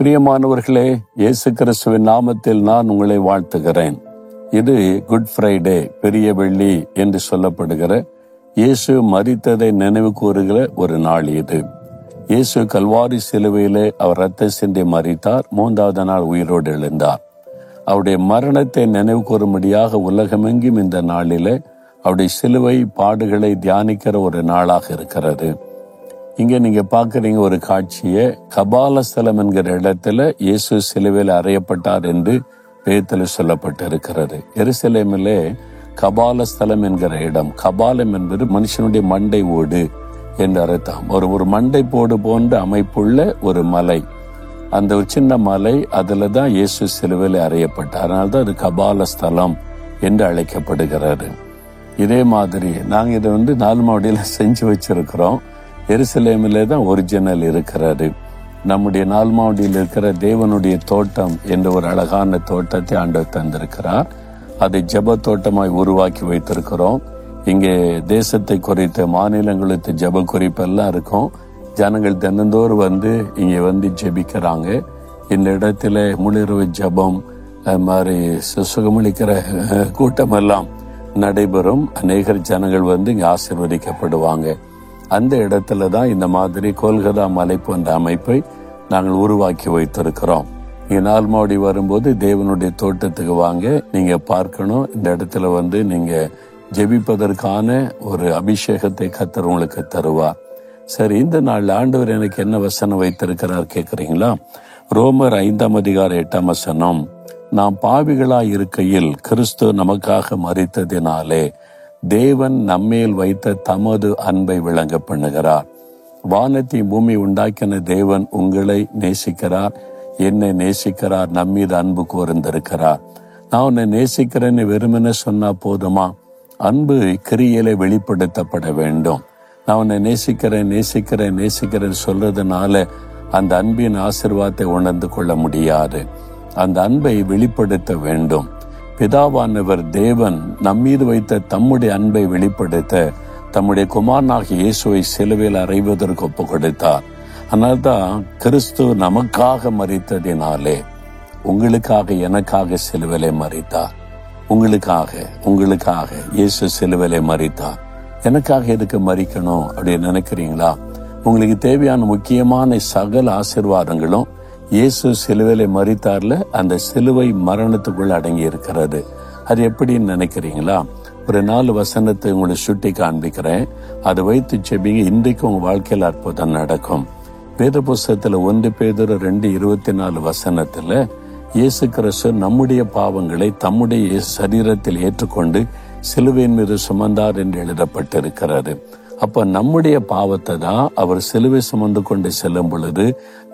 பிரியமானவர்களே, இயேசு கிறிஸ்துவின் நாமத்தில் நான் உங்களை வாழ்த்துகிறேன். இது குட் ஃப்ரைடே, பெரிய வெள்ளி என்று சொல்லப்படுகிற இயேசு மரித்ததை நினைவு கூறுகிற ஒரு நாள் இது. இயேசு கல்வாரி சிலுவையிலே அவர் இரத்த சிந்தி மரித்தார், 3வது நாள் உயிரோடு எழுந்தார். அவருடைய மரணத்தை நினைவு கூறும்படியாக உலகமெங்கும் இந்த நாளிலே அவருடைய சிலுவை பாடுகளை தியானிக்கிற ஒரு நாளாக இருக்கிறது. இங்க நீங்க பாக்குறீங்க ஒரு காட்சியை, கபாலஸ்தலம் என்கிற இடத்துல இயேசு சிலுவையில் அறையப்பட்டார் என்று வேதத்தில் சொல்லப்பட்டிருக்கிறது. எருசலேமிலே கபாலஸ்தலம் என்கிற இடம், கபாலம் என்பது மனுஷனுடைய மண்டை ஓடு என்று அர்த்தம். ஒரு மண்டை போடு போன்ற அமைப்புள்ள ஒரு மலை, அந்த ஒரு சின்ன மலை, அதுல தான் இயேசு சிலுவையில் அறையப்பட்டார். அதனால்தான் அது கபாலஸ்தலம் என்று அழைக்கப்படுகிறது. இதே மாதிரி நாங்க இதை நால்மாவடியில செஞ்சு வச்சிருக்கிறோம். எருசலேமிலே தான் ஒரிஜினல் இருக்கிறது. நம்முடைய நால்மாவடியில் இருக்கிற தேவனுடைய தோட்டம் என்ற ஒரு அழகான தோட்டத்தை ஆண்டவர் தந்திருக்கிறார். அதை ஜெப தோட்டமாய் உருவாக்கி வைத்திருக்கிறோம். இங்கே தேசத்தை குறித்த, மாநிலங்களுக்கு ஜெப குறிப்பெல்லாம் இருக்கும். ஜனங்கள் தினந்தோறும் இங்கே ஜெபிக்கிறாங்க. இந்த இடத்துல முழுஇரவு ஜெபம், அது மாதிரி சுகமளிக்கிற கூட்டம் எல்லாம் நடைபெறும். அநேகர் ஜனங்கள் இங்கே ஆசீர்வதிக்கப்படுவாங்க. அந்த இடத்துல தான் இந்த மாதிரி கோல்கதா மலை போன்ற அமைப்பை நாங்கள் உருவாக்கி வைத்திருக்கிறோம். இங்கே நால்மாவடி வரும்போது தேவனுடைய தோட்டத்துக்கு வாங்க, நீங்க பார்க்கணும். இந்த இடத்துல நீங்க ஜெபிப்பதற்கான ஒரு அபிஷேகத்தை கர்த்தர் உங்களுக்கு தருவார். சரி, இந்த நாள் ஆண்டவர் எனக்கு என்ன வசனம் வைத்திருக்கிறார் கேட்குறீங்களா? ரோமர் 5ஆம் அதிகாரம் 8ஆம் வசனம், நாம் பாவிகளாய் இருக்கையில் கிறிஸ்து நமக்காக மரித்ததினாலே தேவன் நம்மேல் வைத்த தமது அன்பை விளங்க பண்ணுகிறார். வானத்தை பூமி உண்டாக்கின தேவன் உங்களை நேசிக்கிறார், என்னை நேசிக்கிறார், நம்மீது அன்பு கூர்ந்திருக்கிறார். நான் உன்னை நேசிக்கிறேன்னு வெறுமனே சொன்னா போதுமா? அன்பு கிரியையிலே வெளிப்படுத்தப்பட வேண்டும். நான் உன்னை நேசிக்கிறேன் சொல்றதுனால அந்த அன்பின் ஆசீர்வாதத்தை உணர்ந்து கொள்ள முடியாது. அந்த அன்பை வெளிப்படுத்த வேண்டும். பிதாவானவர் தேவன் நம்மீது வைத்த தம்முடைய அன்பை வெளிப்படுத்த தம்முடைய குமாரனாகிய இயேசுவை சிலுவையில் அறைவதற்கு ஒப்பு கொடுத்தார். அதனால்தான் கிறிஸ்து நமக்காக மரித்ததினாலே, உங்களுக்காக எனக்காக சிலுவையிலே மரித்தார். உங்களுக்காக இயேசு சிலுவையிலே மரித்தார். எனக்காக எதுக்கு மரிக்கணும் அப்படின்னு நினைக்கிறீங்களா? உங்களுக்கு தேவையான முக்கியமான சகல ஆசீர்வாதங்களும் இயேசு சிலுவையிலே மரித்தார்ல அந்த சிலுவை மரணத்துக்குள்ள அடங்கி இருக்கிறது. அது எப்படின்னு நினைக்கிறீங்களா? ஒரு 4 வசனத்தை உங்களுக்கு சுட்டி காண்பிக்கிறேன். அதை வைத்து செபிங்க. இன்றைக்கு உங்க வாழ்க்கையில் அற்புதம் நடக்கும். வேத புஸ்தகத்துல 1 பேதுரு 2:24 வசனத்துல இயேசு கிறிஸ்து நம்முடைய பாவங்களை தம்முடைய சரீரத்தில் ஏற்றுக்கொண்டு சிலுவையின் மீது சுமந்தார் என்று எழுதப்பட்டிருக்கிறது. அப்ப நம்முடைய பாவத்தை தான் அவர் சிலுவை சுமந்து கொண்டு செல்லும் பொழுது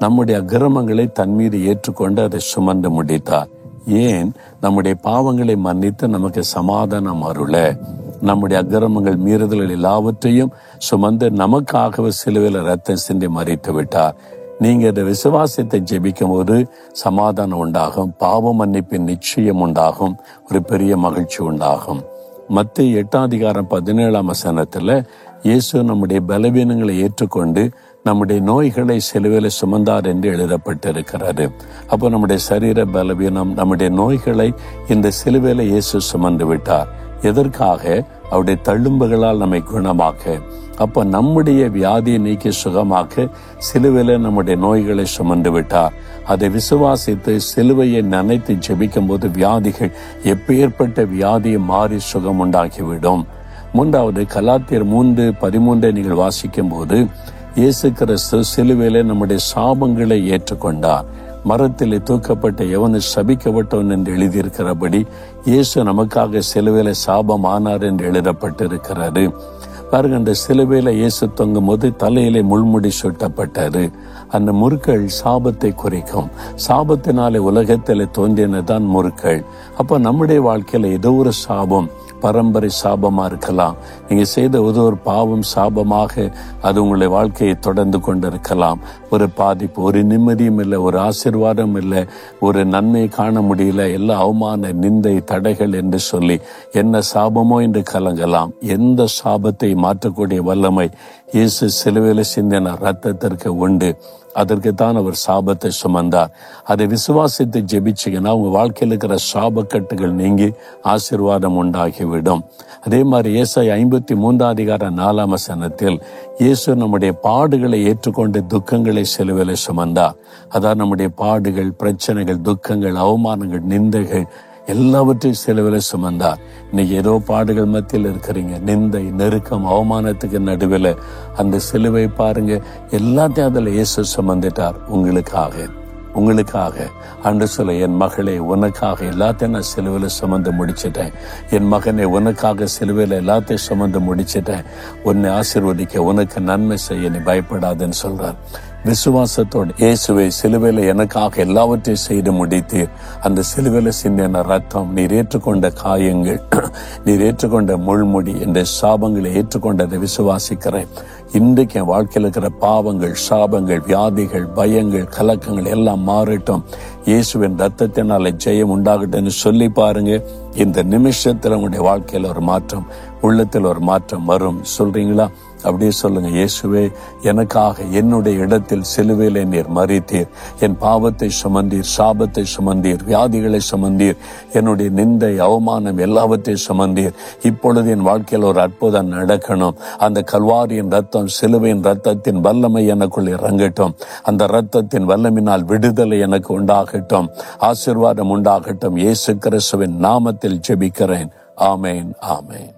நம்முடைய அக்கிரமங்களை தன் மீது ஏற்றுக்கொண்டு அதை சுமந்து முடித்தார். ஏன்? நம்முடைய பாவங்களை மன்னித்து நமக்கு சமாதானம் அருள, நம்முடைய அக்கிரமங்கள் மீறுதல்கள் எல்லாவற்றையும் சுமந்து நமக்காகவே சிலுவையில் இரத்தம் சிந்தி மரித்து விட்டார். நீங்க இந்த விசுவாசத்தை ஜெபிக்கும் போது சமாதானம் உண்டாகும், பாவ மன்னிப்பின் நிச்சயம் உண்டாகும், ஒரு பெரிய மகிழ்ச்சி உண்டாகும். மத்தேயு 8ஆம் அதிகாரம் 17ஆம் வசனத்துல இயேசு நம்முடைய பலவீனங்களை ஏற்றுக்கொண்டு நம்முடைய நோய்களை சிலுவையில சுமந்தார் என்று எழுதப்பட்டிருக்கிறது. அப்போ நம்முடைய சரீர பலவீனம், நம்முடைய நோய்களை இந்த சிலுவையில இயேசு சுமந்து விட்டார். எதற்காக? அவருடைய தழும்புகளால் நம்மை குணமாக்க. அப்ப நம்முடைய வியாதியை நீக்கி சுகமாக்க சிலுவையில நம்முடைய நோய்களை சுமந்து விட்டார். அதை விசுவாசித்து சிலுவையை நினைத்து ஜெபிக்கும் போது வியாதிகள், எப்பேற்பட்ட வியாதியை மாறி சுகம் உண்டாக்கிவிடும். 3வது கலாத்தியர் 3:13 நீங்கள் வாசிக்கும் போது இயேசு கிறிஸ்து சிலுவையிலே நம்முடைய சாபங்களை ஏற்றுக்கொண்டார். மரத்திலே தூக்கப்பட்ட எவனு சபிக்கப்பட்டவன் என்று எழுதியிருக்கிறபடி இயேசு நமக்காக சிலுவையில சாபம் ஆனார் என்று எழுதப்பட்டிருக்கிறது. பாருங்க, அந்த சிலுவையில இயேசு தொங்கும் போது தலையிலே முள்முடி சுட்டப்பட்டாரு. அந்த முற்கள் சாபத்தை குறிக்கும். சாபத்தினாலே உலகத்திலே தோன்றினதான் முற்கள். அப்ப நம்முடைய வாழ்க்கையில ஏதோ ஒரு சாபம், பரம்பரை சாபமா இருக்கலாம். நீங்க செய்த ஒரு பாவம் சாபமாக அது உங்களுடைய வாழ்க்கையை தொடர்ந்து கொண்டிருக்கலாம். ஒரு பாதிப்பு, ஒரு நிம்மதியும் இல்லை, ஒரு ஆசீர்வாதம் இல்லை, ஒரு நன்மையை காண முடியல, எல்லா அவமான, நிந்தை, தடைகள் என்று சொல்லி என்ன சாபமோ என்று கலங்கலாம். எந்த சாபத்தை மாற்றக்கூடிய வல்லமை இயேசு சிலுவையில சிந்தின ரத்தத்திற்கு உண்டு. அதற்குத்தான் அவர் சாபத்தை சுமந்தார். அதை விசுவாசித்து ஜெபிச்சீங்கன்னா உங்க வாழ்க்கையில் இருக்கிற சாபக்கட்டுகள் நீங்கி ஆசீர்வாதம் உண்டாகிவிடும். அதே மாதிரி ஏசாயா 53:4 இயேசு நம்முடைய பாடுகளை ஏற்றுக்கொண்டு துக்கங்களை சிலுவையில சுமந்தார். அதான் நம்முடைய பாடுகள், பிரச்சனைகள், துக்கங்கள், அவமானங்கள், நிந்தைகள் எல்லாவற்றையும் சிலுவையில சுமந்தார். இன்னைக்கு ஏதோ பாடுகள் மத்தியில் இருக்கிறீங்க, நிந்தை, நெருக்கம், அவமானத்துக்கு நடுவில் அந்த சிலுவை பாருங்க, எல்லாத்தையும் அதுல இயேசு சுமந்துட்டார். உங்களுக்காக அன்று சொல்ல, என் மகளே உனக்காக எல்லாத்தையும் நான் சிலுவையில சுமந்து முடிச்சிட்டேன். என் மகனே உனக்காக சிலுவையில எல்லாத்தையும் சுமந்து முடிச்சிட்டேன். உன்னை ஆசீர்வதிக்க, உனக்கு நன்மை செய்ய நீ பயப்படாதுன்னு சொல்றார். விசுவாசத்தோடு இயேசுவை சிலுவையில எனக்காக எல்லாவற்றையும் செய்து முடித்தீர். அந்த சிலுவையில சிந்தின ரத்தம், நீர் ஏற்றுக்கொண்ட காயங்கள், நீர் ஏற்றுக்கொண்ட முள்முடி, என்ற சாபங்களை ஏற்றுக்கொண்டதை விசுவாசிக்கிறேன். இன்றைக்கு என் வாழ்க்கையில் இருக்கிற பாவங்கள், சாபங்கள், வியாதிகள், பயங்கள், கலக்கங்கள் எல்லாம் மாறட்டும். இயேசுவின் ரத்தத்தினால ஜெயம் உண்டாகட்டும் சொல்லி பாருங்க. இந்த நிமிஷத்துல உங்களுடைய வாழ்க்கையில ஒரு மாற்றம், உள்ளத்தில் ஒரு மாற்றம் வரும். சொல்றீங்களா? அப்படியே சொல்லுங்க. இயேசுவே, எனக்காக என்னுடைய இடத்தில் சிலுவையிலே நீர் மரித்தீர். என் பாவத்தை சுமந்தீர், சாபத்தை சுமந்தீர், வியாதிகளை சுமந்தீர், என்னுடைய நிந்தை, அவமானம் எல்லாவற்றையும் சுமந்தீர். இப்பொழுது என் வாழ்க்கையில் ஒரு அற்புதம் நடக்கணும். அந்த கல்வாரியின் ரத்தம், சிலுவையின் ரத்தத்தின் வல்லமை எனக்குள் இறங்கட்டும். அந்த ரத்தத்தின் வல்லமினால் விடுதலை எனக்கு உண்டாகட்டும், ஆசீர்வாதம் உண்டாகட்டும். இயேசு கிறிஸ்துவின் நாமத்தில் ஜெபிக்கிறேன். ஆமேன், ஆமேன்.